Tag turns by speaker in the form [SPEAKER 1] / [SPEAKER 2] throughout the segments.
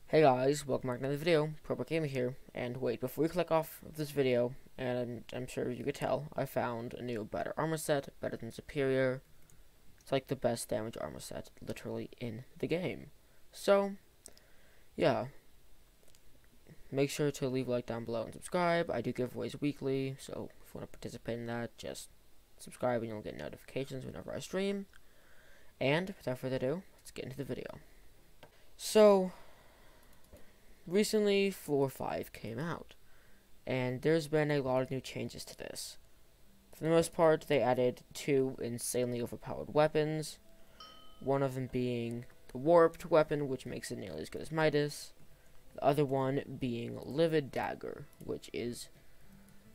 [SPEAKER 1] Hey guys, welcome back to another video. Proper Gamer here. And wait, before we click off of this video, and I'm sure you could tell, I found a new better armor set, better than Superior. It's like the best damage armor set, literally, in the game. So, yeah. Make sure to leave a like down below and subscribe. I do giveaways weekly, so if you want to participate in that, just subscribe and you'll get notifications whenever I stream. And, without further ado, let's get into the video. So, recently, Floor 5 came out, and there's been a lot of new changes to this. For the most part, they added 2 insanely overpowered weapons, one of them being the Warped weapon, which makes it nearly as good as Midas, the other one being Livid Dagger, which is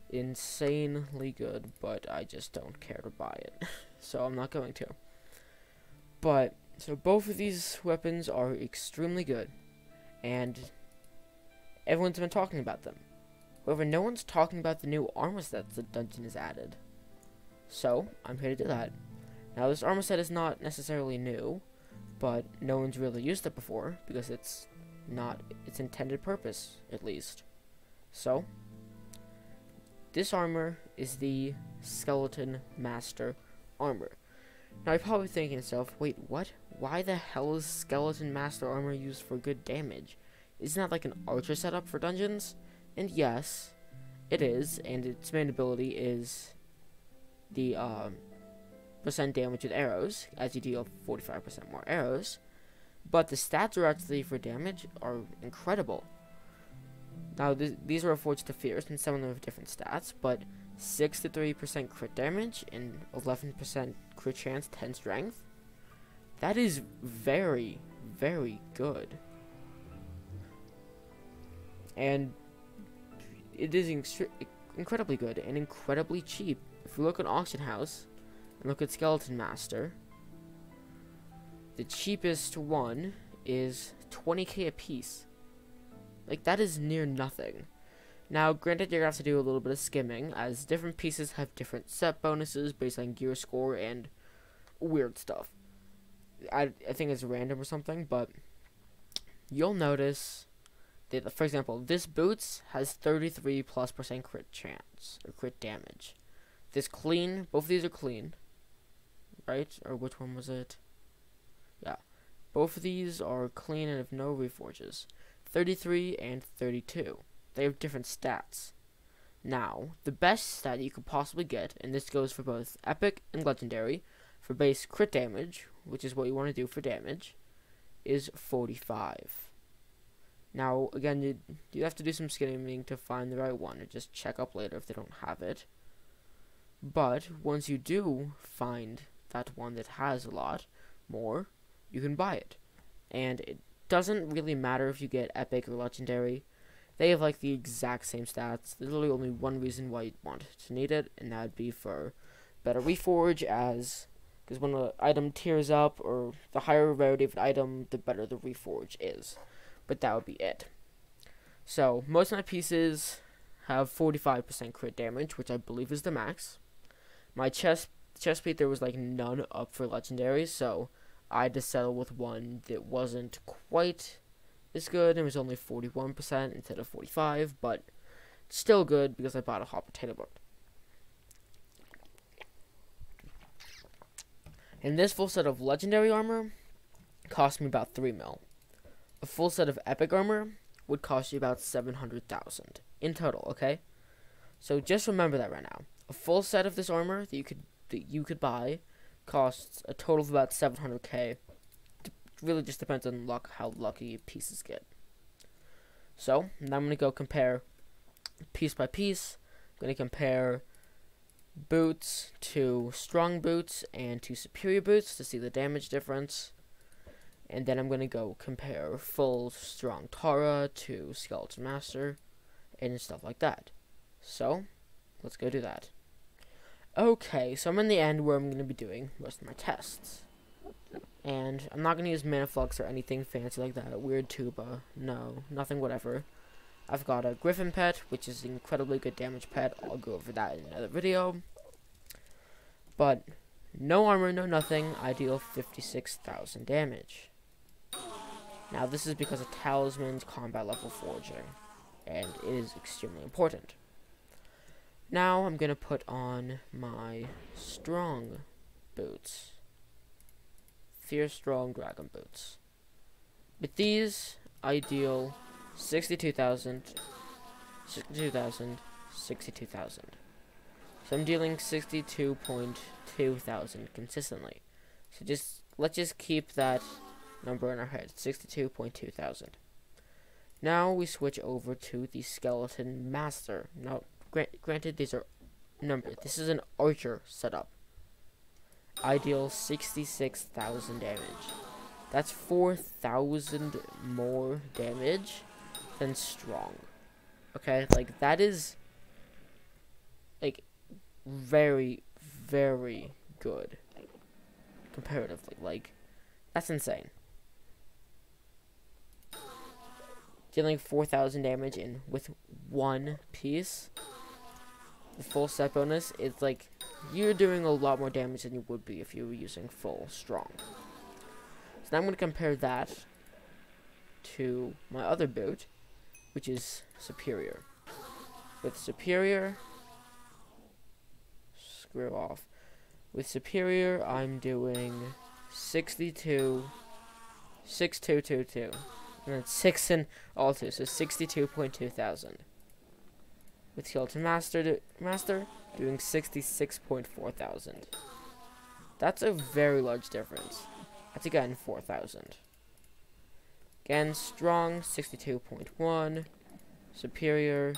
[SPEAKER 1] insanely good, but I just don't care to buy it, so I'm not going to. But, so both of these weapons are extremely good, and everyone's been talking about them. However, no one's talking about the new armor sets the dungeon has added. So, I'm here to do that. Now, this armor set is not necessarily new, but no one's really used it before, because it's not its intended purpose, at least. So, this armor is the Skeleton Master armor. Now, you're probably thinking to yourself, wait, what? Why the hell is Skeleton Master armor used for good damage? Isn't that like an archer setup for dungeons? And yes, it is, and its main ability is the percent damage with arrows, as you deal 45% more arrows. But the stats are actually for damage are incredible. Now, these are forged to fierce, and some of them have different stats, but 63% crit damage and 11% crit chance, 10 strength. That is very, very good. And it is incredibly good and incredibly cheap. If you look at Auction House and look at Skeleton Master, the cheapest one is 20k a piece. Like, that is near nothing. Now, granted, you're going to have to do a little bit of skimming, as different pieces have different set bonuses based on gear score and weird stuff. I think it's random or something, but you'll notice that, for example, this boots has 33+% crit chance, or crit damage. This clean, both of these are clean, right? Or which one was it? Yeah. Both of these are clean and have no reforges. 33 and 32. They have different stats. Now, the best stat you could possibly get, and this goes for both epic and legendary, for base crit damage, which is what you want to do for damage, is 45. Now, again, you have to do some skimming to find the right one, or just check up later if they don't have it. But, once you do find that one that has a lot more, you can buy it. And it doesn't really matter if you get epic or legendary. They have, like, the exact same stats. There's literally only one reason why you'd want to need it, and that would be for better reforge, because when an item tiers up, or the higher rarity of an item, the better the reforge is. But that would be it. So, most of my pieces have 45% crit damage, which I believe is the max. My chest plate, there was like none up for legendary, so I had to settle with one that wasn't quite as good. It was only 41% instead of 45, but still good because I bought a hot potato boat. And this full set of legendary armor cost me about 3 mil. A full set of epic armor would cost you about 700,000 in total, okay? So just remember that right now. A full set of this armor that you could buy costs a total of about 700k. It really just depends on luck, how lucky pieces get. So, now I'm going to go compare piece by piece. I'm going to compare boots to strong boots and to superior boots to see the damage difference. And then I'm going to go compare full strong Tara to Skeleton Master and stuff like that. So, let's go do that. Okay, so I'm in the end where I'm going to be doing most of my tests. And I'm not going to use mana flux or anything fancy like that. Weird tuba. No, nothing whatever. I've got a Griffin pet, which is an incredibly good damage pet. I'll go over that in another video. But no armor, no nothing. I deal 56,000 damage. Now this is because of talisman's combat level forging, and it is extremely important. Now I'm gonna put on my strong boots. Fierce strong dragon boots. With these, I deal 62,000, 62,000, 62,000. So I'm dealing 62.2 thousand consistently. So let's just keep that number in our head, 62.2 thousand. Now we switch over to the skeleton master. Now, granted, these are numbered. This is an archer setup. I deal 66,000 damage. That's 4,000 more damage than strong. Okay, like that is like very, very good comparatively. Like that's insane. Dealing 4,000 damage in with one piece. The full set bonus, it's like you're doing a lot more damage than you would be if you were using full strong. So now I'm going to compare that to my other boot, which is superior. With superior, screw off. With superior, I'm doing 62,222. And then 6 in all two, so 62.2 thousand. With skeleton master doing 66.4 thousand. That's a very large difference. That's again 4,000. Again, strong 62.1, superior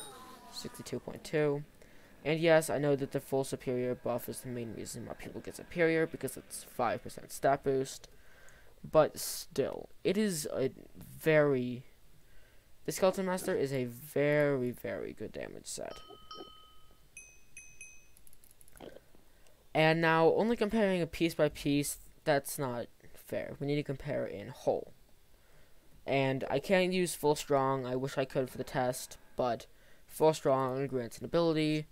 [SPEAKER 1] 62.2. And yes, I know that the full superior buff is the main reason why people get superior, because it's 5% stat boost. But still, it is a very... The Skeleton Master is a very, very good damage set. And now, only comparing a piece by piece, that's not fair. We need to compare in whole. And I can't use full strong. I wish I could for the test, but full strong grants an ability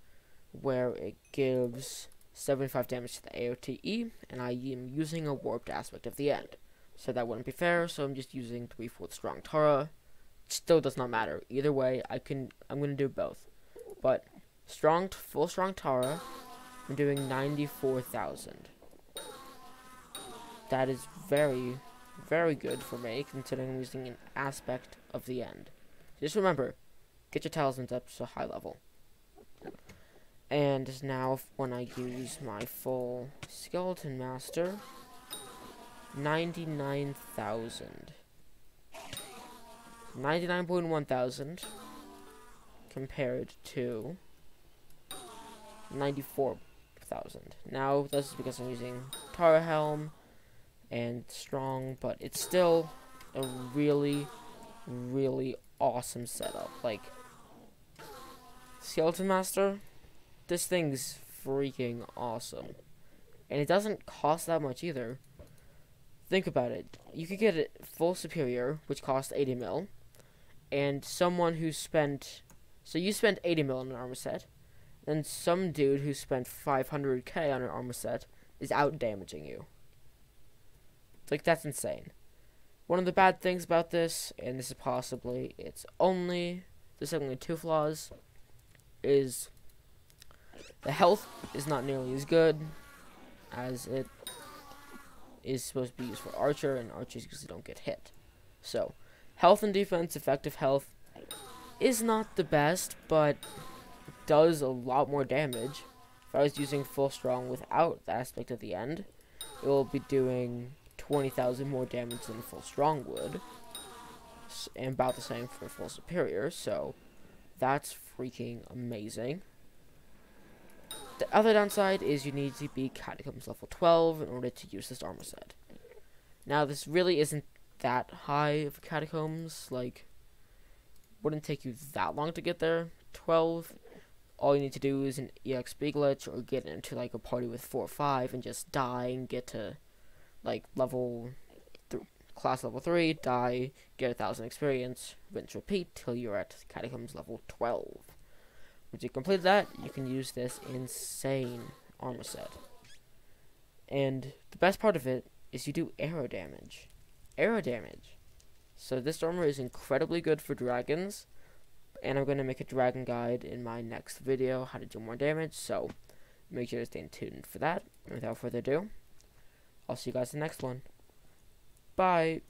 [SPEAKER 1] where it gives 75 damage to the AOTE, and I am using a warped aspect of the end. So that wouldn't be fair, so I'm just using 3/4 strong Tara. Still does not matter. Either way, I'm gonna do both. But full strong Tara, I'm doing 94,000. That is very, very good for me, considering I'm using an aspect of the end. Just remember, get your talismans up to a high level. And now, when I use my full Skeleton Master, 99,000. 99.1 thousand compared to 94,000. Now, this is because I'm using Tara Helm and Strong, but it's still a really, really awesome setup. Like, Skeleton Master, this thing's freaking awesome. And it doesn't cost that much either. Think about it. You could get it full superior, which costs 80 mil, and someone who spent... So you spent 80 mil on an armor set, and some dude who spent 500k on an armor set is out-damaging you. It's like, that's insane. One of the bad things about this, and this is possibly, there's only 2 flaws, is the health is not nearly as good as it is supposed to be used for Archer, and Archers usually don't get hit. So, health and defense, effective health, is not the best, but does a lot more damage. If I was using full strong without the aspect at the end, it will be doing 20,000 more damage than full strong would, and about the same for full superior, so that's freaking amazing. The other downside is you need to be Catacombs level 12 in order to use this armor set. Now, this really isn't that high of Catacombs, like, wouldn't take you that long to get there. 12, all you need to do is an EXP glitch, or get into, like, a party with 4 or 5, and just die and get to, like, class level 3, die, get 1,000 experience, rinse, repeat, till you're at Catacombs level 12. Once you complete that, you can use this insane armor set. And the best part of it is you do arrow damage. Arrow damage. So this armor is incredibly good for dragons, and I'm going to make a dragon guide in my next video, how to do more damage, so make sure to stay tuned for that. And without further ado, I'll see you guys in the next one. Bye!